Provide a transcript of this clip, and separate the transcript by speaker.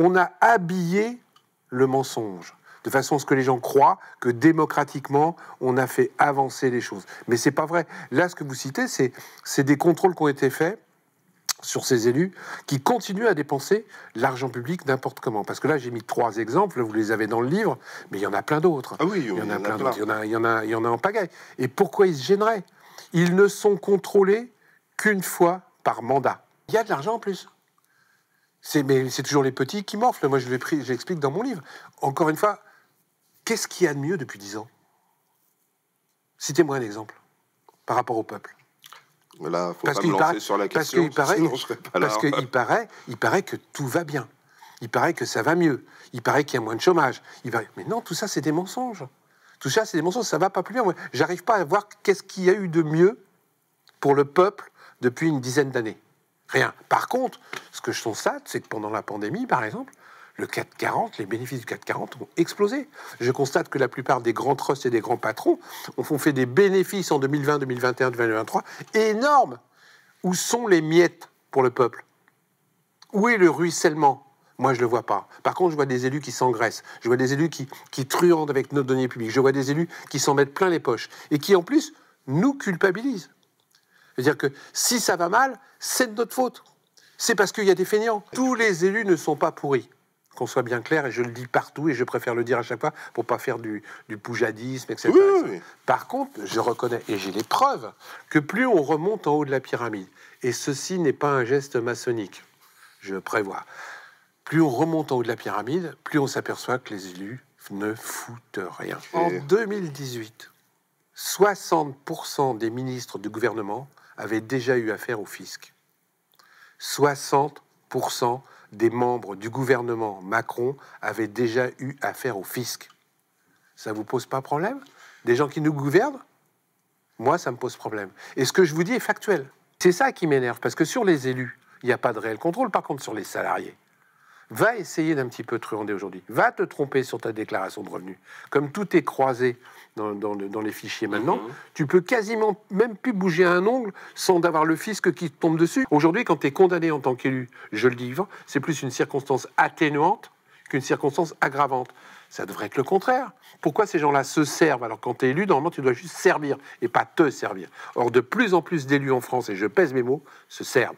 Speaker 1: On a habillé le mensonge, de façon à ce que les gens croient que démocratiquement, on a fait avancer les choses. Mais c'est pas vrai. Là, ce que vous citez, c'est des contrôles qui ont été faits sur ces élus qui continuent à dépenser l'argent public n'importe comment. Parce que là, j'ai mis 3 exemples, vous les avez dans le livre, mais il y en a plein d'autres.
Speaker 2: Ah oui,
Speaker 1: il y en a plein d'autres. Il y en a en pagaille. Et pourquoi ils se gêneraient? Ils ne sont contrôlés qu'une fois par mandat. Il y a de l'argent en plus. Mais c'est toujours les petits qui morflent. Moi, j'explique dans mon livre. Encore une fois, qu'est-ce qu'il y a de mieux depuis 10 ans? Citez-moi un exemple par rapport au peuple.
Speaker 2: Là, faut pas me lancer sur la question, sinon je serais pas là.
Speaker 1: Parce qu'il paraît que tout va bien. Il paraît que ça va mieux. Il paraît qu'il y a moins de chômage. Mais non, tout ça, c'est des mensonges. Tout ça, c'est des mensonges. Ça va pas plus bien. Moi, j'arrive pas à voir qu'est-ce qu'il y a eu de mieux pour le peuple depuis une dizaine d'années. Rien. Par contre, ce que je constate, c'est que pendant la pandémie, par exemple, le CAC 40, les bénéfices du CAC 40 ont explosé. Je constate que la plupart des grands trusts et des grands patrons ont fait des bénéfices en 2020, 2021, 2023 énormes. Où sont les miettes pour le peuple? Où est le ruissellement? Moi, je ne le vois pas. Par contre, je vois des élus qui s'engraissent. Je vois des élus qui truandent avec nos deniers publics. Je vois des élus qui s'en mettent plein les poches. Et qui, en plus, nous culpabilisent. C'est-à-dire que si ça va mal, c'est de notre faute. C'est parce qu'il y a des feignants. Tous les élus ne sont pas pourris. Qu'on soit bien clair, et je le dis partout, et je préfère le dire à chaque fois, pour pas faire du poujadisme, etc.
Speaker 2: Oui.
Speaker 1: Par contre, je reconnais, et j'ai les preuves, que plus on remonte en haut de la pyramide, et ceci n'est pas un geste maçonnique, je prévois, plus on remonte en haut de la pyramide, plus on s'aperçoit que les élus ne foutent rien. En 2018, 60% des ministres du gouvernement avaient déjà eu affaire au fisc. 60% des membres du gouvernement Macron avaient déjà eu affaire au fisc. Ça vous pose pas problème? Des gens qui nous gouvernent? Moi, ça me pose problème. Et ce que je vous dis est factuel. C'est ça qui m'énerve, parce que sur les élus, il n'y a pas de réel contrôle. Par contre, sur les salariés, va essayer d'un petit peu truander aujourd'hui. Va te tromper sur ta déclaration de revenus. Comme tout est croisé dans les fichiers maintenant, tu peux quasiment même plus bouger un ongle sans avoir le fisc qui te tombe dessus. Aujourd'hui, quand tu es condamné en tant qu'élu, je le dis, c'est plus une circonstance atténuante qu'une circonstance aggravante. Ça devrait être le contraire. Pourquoi ces gens-là se servent alors quand tu es élu, normalement, tu dois juste servir et pas te servir. Or, de plus en plus d'élus en France, et je pèse mes mots, se servent.